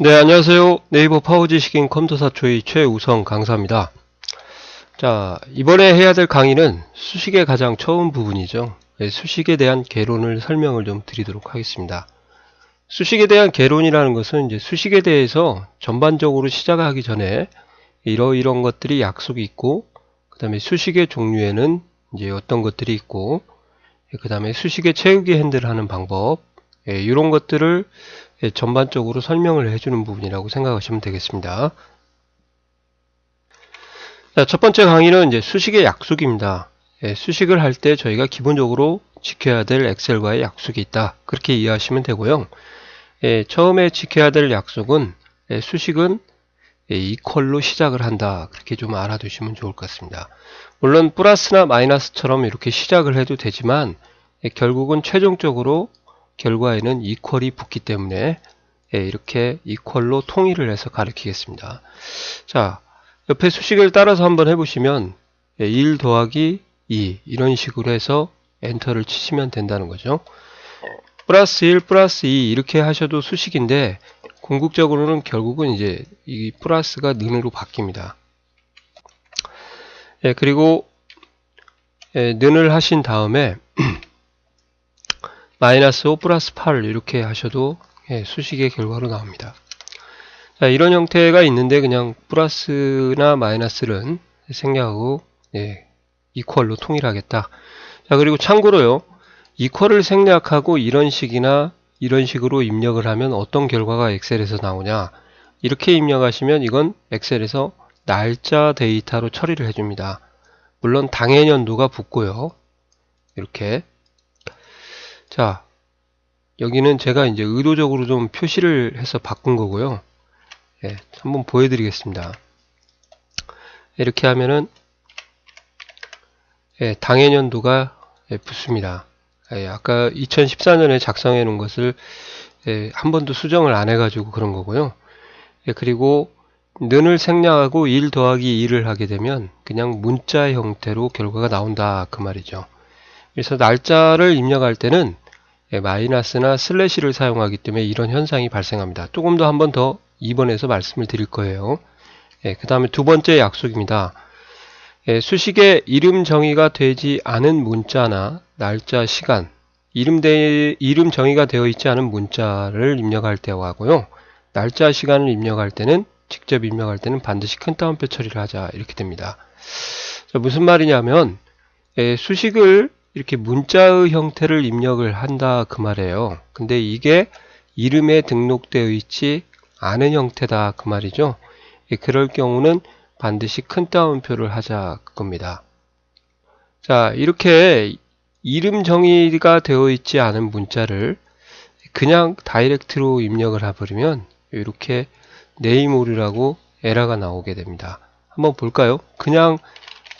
네, 안녕하세요. 네이버 파워지식인 컴퓨터 사초의 최우성 강사입니다. 자, 이번에 해야 될 강의는 수식의 가장 처음 부분이죠. 네, 수식에 대한 개론을 설명을 좀 드리도록 하겠습니다. 수식에 대한 개론이라는 것은 이제 수식에 대해서 전반적으로 시작하기 전에 이런 것들이 약속이 있고, 그 다음에 수식의 종류에는 이제 어떤 것들이 있고, 그 다음에 수식의 채우기 핸들을 하는 방법, 이런 것들을 전반적으로 설명을 해주는 부분이라고 생각하시면 되겠습니다. 자, 첫 번째 강의는 이제 수식의 약속입니다. 수식을 할 때 저희가 기본적으로 지켜야 될 엑셀과의 약속이 있다. 그렇게 이해하시면 되고요. 처음에 지켜야 될 약속은 수식은 이퀄로 시작을 한다. 그렇게 좀 알아두시면 좋을 것 같습니다. 물론 플러스나 마이너스처럼 이렇게 시작을 해도 되지만 결국은 최종적으로 결과에는 이퀄이 붙기 때문에 이렇게 이퀄로 통일을 해서 가리키겠습니다. 자, 옆에 수식을 따라서 한번 해보시면 1 더하기 2 이런 식으로 해서 엔터를 치시면 된다는 거죠. 플러스 1 플러스 2 이렇게 하셔도 수식인데 궁극적으로는 결국은 이제 이 플러스가 는으로 바뀝니다. 그리고 는을 하신 다음에 마이너스 5 플러스 8 이렇게 하셔도 수식의 결과로 나옵니다. 자, 이런 형태가 있는데 그냥 플러스나 마이너스는 생략하고 이퀄로 통일하겠다. 자, 그리고 참고로요. 이퀄을 생략하고 이런 식이나 이런 식으로 입력을 하면 어떤 결과가 엑셀에서 나오냐. 이렇게 입력하시면 이건 엑셀에서 날짜 데이터로 처리를 해줍니다. 물론 당해년도가 붙고요. 이렇게. 자, 여기는 제가 이제 의도적으로 좀 표시를 해서 바꾼 거고요. 한번 보여드리겠습니다. 이렇게 하면은 당해년도가 붙습니다. 아까 2014년에 작성해 놓은 것을 한 번도 수정을 안 해가지고 그런 거고요. 그리고 는을 생략하고 1 더하기 2를 하게 되면 그냥 문자 형태로 결과가 나온다 그 말이죠. 그래서 날짜를 입력할 때는 마이너스나 슬래시를 사용하기 때문에 이런 현상이 발생합니다. 조금 더 한 번 더 2번에서 말씀을 드릴 거예요. 그 다음에 두 번째 약속입니다. 수식에 이름 정의가 되지 않은 문자나 날짜, 시간, 이름 정의가 되어 있지 않은 문자를 입력할 때와 하고요. 날짜, 시간을 입력할 때는 직접 입력할 때는 반드시 큰 따옴표 처리를 하자 이렇게 됩니다. 자, 무슨 말이냐면 수식을 이렇게 문자의 형태를 입력을 한다 그 말이에요. 근데 이게 이름에 등록되어 있지 않은 형태다 그 말이죠. 그럴 경우는 반드시 큰 따옴표를 하자 그겁니다. 자, 이렇게 이름 정의가 되어 있지 않은 문자를 그냥 다이렉트로 입력을 해버리면 이렇게 네임올이라고 에러가 나오게 됩니다. 한번 볼까요? 그냥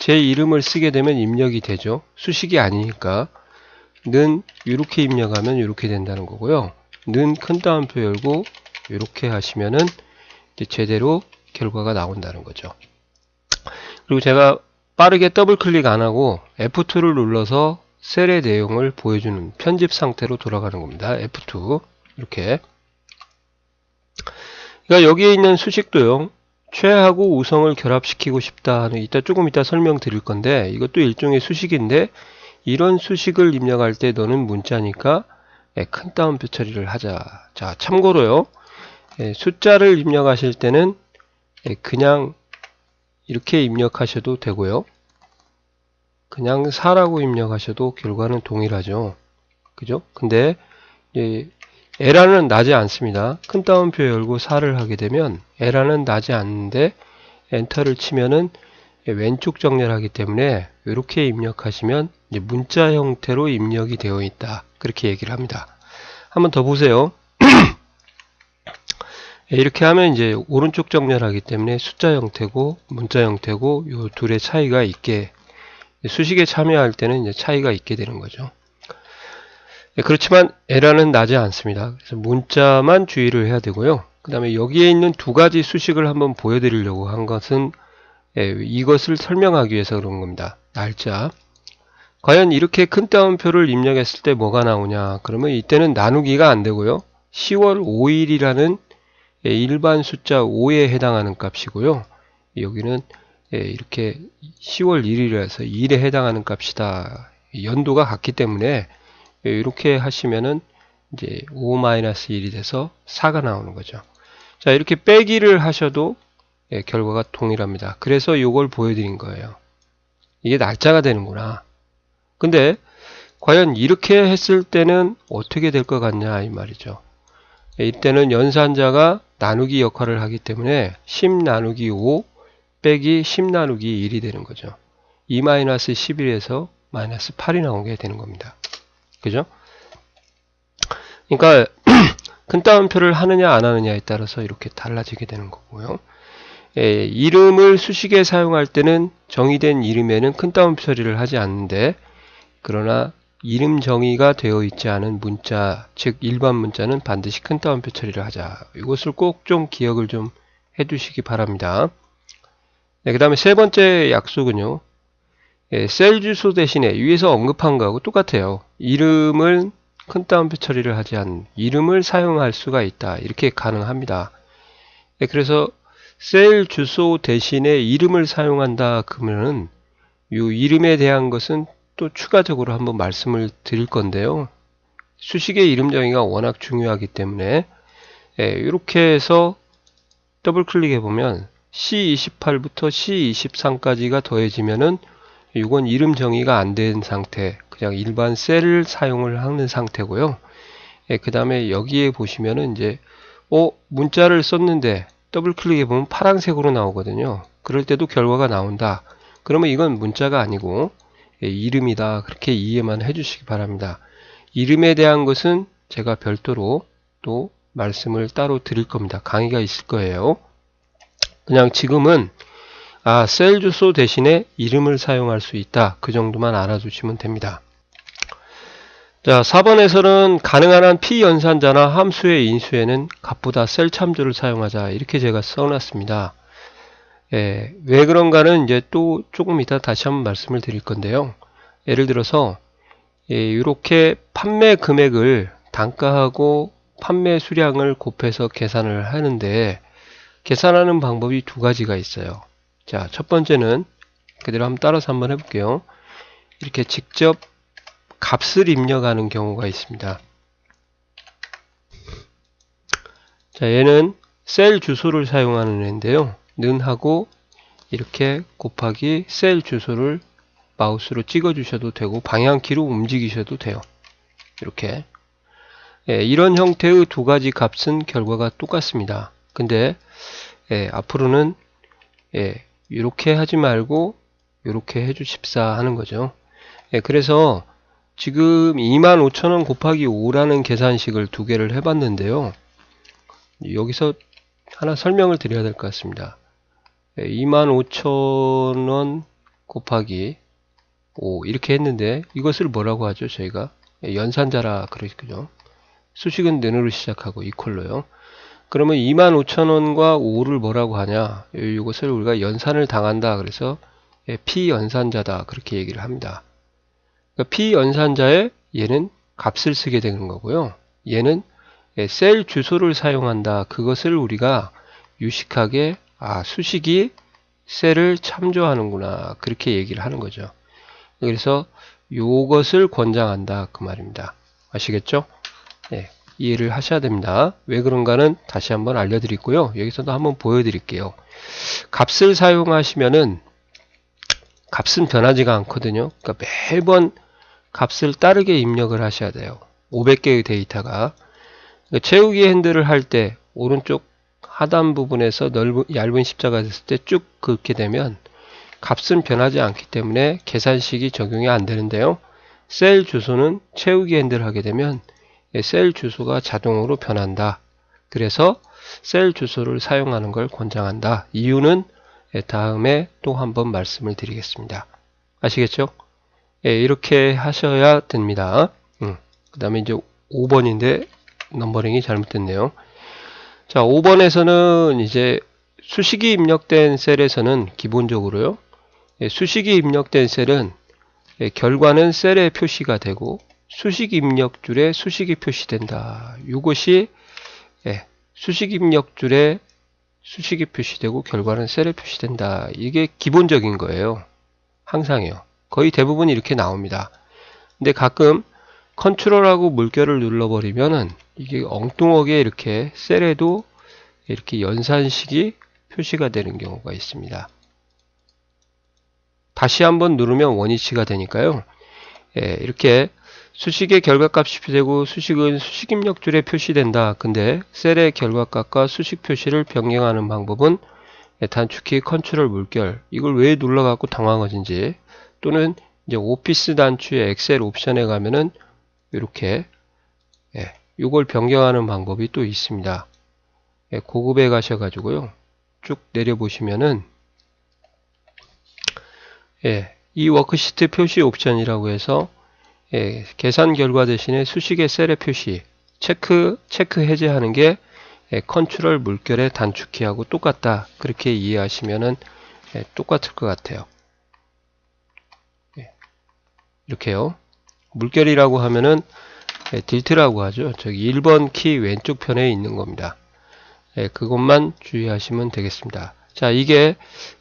제 이름을 쓰게 되면 입력이 되죠. 수식이 아니니까 는 이렇게 입력하면 이렇게 된다는 거고요. 는 큰 따옴표 열고 이렇게 하시면은 제대로 결과가 나온다는 거죠. 그리고 제가 빠르게 더블 클릭 안 하고 F2를 눌러서 셀의 내용을 보여주는 편집 상태로 돌아가는 겁니다. F2 이렇게. 그러니까 여기에 있는 수식도요. 최하고 우성을 결합시키고 싶다 하는 조금 이따 설명드릴 건데 이것도 일종의 수식인데 이런 수식을 입력할 때 너는 문자니까 큰 따옴표 처리를 하자. 자, 참고로요. 숫자를 입력하실 때는 그냥 이렇게 입력하셔도 되고요. 그냥 4라고 입력하셔도 결과는 동일하죠. 그죠? 근데 에러는 나지 않습니다. 큰 따옴표 열고 4를 하게 되면 에러는 나지 않는데 엔터를 치면은 왼쪽 정렬하기 때문에 이렇게 입력하시면 이제 문자 형태로 입력이 되어 있다. 그렇게 얘기를 합니다. 한번 더 보세요. 이렇게 하면 이제 오른쪽 정렬하기 때문에 숫자 형태고 문자 형태고 이 둘의 차이가 있게 수식에 참여할 때는 이제 차이가 있게 되는 거죠. 그렇지만 에러는 나지 않습니다. 그래서 문자만 주의를 해야 되고요. 그 다음에 여기에 있는 두 가지 수식을 한번 보여드리려고 한 것은 이것을 설명하기 위해서 그런 겁니다. 날짜. 과연 이렇게 큰 따옴표를 입력했을 때 뭐가 나오냐? 그러면 이때는 나누기가 안 되고요. 10월 5일이라는 일반 숫자 5에 해당하는 값이고요. 여기는 이렇게 10월 1일이라서 1에 해당하는 값이다. 연도가 같기 때문에 이렇게 하시면은 이제 5-1이 돼서 4가 나오는 거죠. 자, 이렇게 빼기를 하셔도 결과가 동일합니다. 그래서 이걸 보여드린 거예요. 이게 날짜가 되는구나. 근데 과연 이렇게 했을 때는 어떻게 될 것 같냐 이 말이죠. 이때는 연산자가 나누기 역할을 하기 때문에 10 나누기 5 빼기 10 나누기 1이 되는 거죠. 2-11에서 마이너스 8이 나오게 되는 겁니다. 그죠? 그러니까 큰 따옴표를 하느냐 안 하느냐에 따라서 이렇게 달라지게 되는 거고요. 이름을 수식에 사용할 때는 정의된 이름에는 큰 따옴표 처리를 하지 않는데, 그러나 이름 정의가 되어 있지 않은 문자, 즉 일반 문자는 반드시 큰 따옴표 처리를 하자. 이것을 꼭 좀 기억을 좀 해두시기 바랍니다. 네, 그 다음에 세 번째 약속은요. 셀 주소 대신에 위에서 언급한 거하고 똑같아요. 이름을 큰 따옴표 처리를 하지 않는 이름을 사용할 수가 있다. 이렇게 가능합니다. 네, 그래서 셀 주소 대신에 이름을 사용한다 그러면은 이 이름에 대한 것은 또 추가적으로 한번 말씀을 드릴 건데요. 수식의 이름 정의가 워낙 중요하기 때문에 이렇게 해서 더블 클릭해 보면 C28부터 C23까지가 더해지면은 이건 이름 정의가 안 된 상태, 그냥 일반 셀을 사용을 하는 상태고요. 그 다음에 여기에 보시면은 이제 문자를 썼는데 더블 클릭해 보면 파란색으로 나오거든요. 그럴 때도 결과가 나온다. 그러면 이건 문자가 아니고 이름이다. 그렇게 이해만 해주시기 바랍니다. 이름에 대한 것은 제가 별도로 또 말씀을 따로 드릴 겁니다. 강의가 있을 거예요. 그냥 지금은 셀 주소 대신에 이름을 사용할 수 있다. 그 정도만 알아두시면 됩니다. 자, 4번에서는 가능한 한 피연산자나 함수의 인수에는 값보다 셀 참조를 사용하자. 이렇게 제가 써놨습니다. 왜 그런가는 이제 또 조금 이따 다시 한번 말씀을 드릴 건데요. 예를 들어서 이렇게 판매 금액을 단가하고 판매 수량을 곱해서 계산을 하는데 계산하는 방법이 두 가지가 있어요. 자, 첫 번째는 그대로 한번 따라서 한번 해볼게요. 이렇게 직접 값을 입력하는 경우가 있습니다. 자, 얘는 셀 주소를 사용하는 애인데요. 는 하고 이렇게 곱하기 셀 주소를 마우스로 찍어 주셔도 되고 방향키로 움직이셔도 돼요. 이렇게 이런 형태의 두 가지 값은 결과가 똑같습니다. 근데 앞으로는 이렇게 하지 말고 이렇게 해주십사 하는 거죠. 그래서 지금 25,000원 곱하기 5라는 계산식을 두 개를 해봤는데요. 여기서 하나 설명을 드려야 될 것 같습니다. 25,000원 곱하기 5 이렇게 했는데 이것을 뭐라고 하죠? 저희가 연산자라 그러죠. 수식은 는으로 시작하고 이퀄로요. 그러면 25,000원과 5를 뭐라고 하냐? 이것을 우리가 연산을 당한다. 그래서 피연산자다. 그렇게 얘기를 합니다. 그러니까 피연산자에 얘는 값을 쓰게 되는 거고요. 얘는 셀 주소를 사용한다. 그것을 우리가 유식하게 수식이 셀을 참조하는구나. 그렇게 얘기를 하는 거죠. 그래서 요것을 권장한다. 그 말입니다. 아시겠죠? 이해를 하셔야 됩니다. 왜 그런가는 다시 한번 알려드리고요. 여기서도 한번 보여드릴게요. 값을 사용하시면은 값은 변하지가 않거든요. 그러니까 매번 값을 따르게 입력을 하셔야 돼요. 500개의 데이터가. 그러니까 채우기 핸들을 할 때 오른쪽 하단 부분에서 얇은 십자가 됐을 때 쭉 긋게 되면 값은 변하지 않기 때문에 계산식이 적용이 안 되는데요. 셀 주소는 채우기 핸들을 하게 되면 셀 주소가 자동으로 변한다. 그래서 셀 주소를 사용하는 걸 권장한다. 이유는 다음에 또 한번 말씀을 드리겠습니다. 아시겠죠? 이렇게 하셔야 됩니다. 그 다음에 이제 5번인데 넘버링이 잘못됐네요. 자, 5번에서는 이제 수식이 입력된 셀에서는 기본적으로요. 수식이 입력된 셀은 결과는 셀에 표시가 되고 수식 입력줄에 수식이 표시된다. 이것이 수식 입력줄에 수식이 표시되고 결과는 셀에 표시된다. 이게 기본적인 거예요. 항상요. 거의 대부분 이렇게 나옵니다. 근데 가끔 컨트롤하고 물결을 눌러버리면은 이게 엉뚱하게 이렇게 셀에도 이렇게 연산식이 표시가 되는 경우가 있습니다. 다시 한번 누르면 원위치가 되니까요. 이렇게 수식의 결과값이 표시되고 수식은 수식 입력줄에 표시된다. 근데 셀의 결과값과 수식 표시를 변경하는 방법은 단축키 컨트롤 물결, 이걸 왜 눌러갖고 당황하신지, 또는 이제 오피스 단추의 엑셀 옵션에 가면은 이렇게 이걸 변경하는 방법이 또 있습니다. 고급에 가셔가지고요, 쭉 내려보시면은 이 워크시트 표시 옵션이라고 해서 계산 결과 대신에 수식의 셀의 표시, 체크 해제하는 게 컨트롤 물결의 단축키하고 똑같다. 그렇게 이해하시면은 똑같을 것 같아요. 이렇게요. 물결이라고 하면은 딜트라고 하죠. 저기 1번 키 왼쪽 편에 있는 겁니다. 그것만 주의하시면 되겠습니다. 자, 이게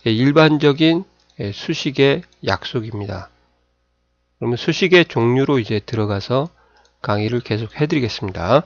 일반적인 수식의 약속입니다. 그러면 수식의 종류로 이제 들어가서 강의를 계속 해드리겠습니다.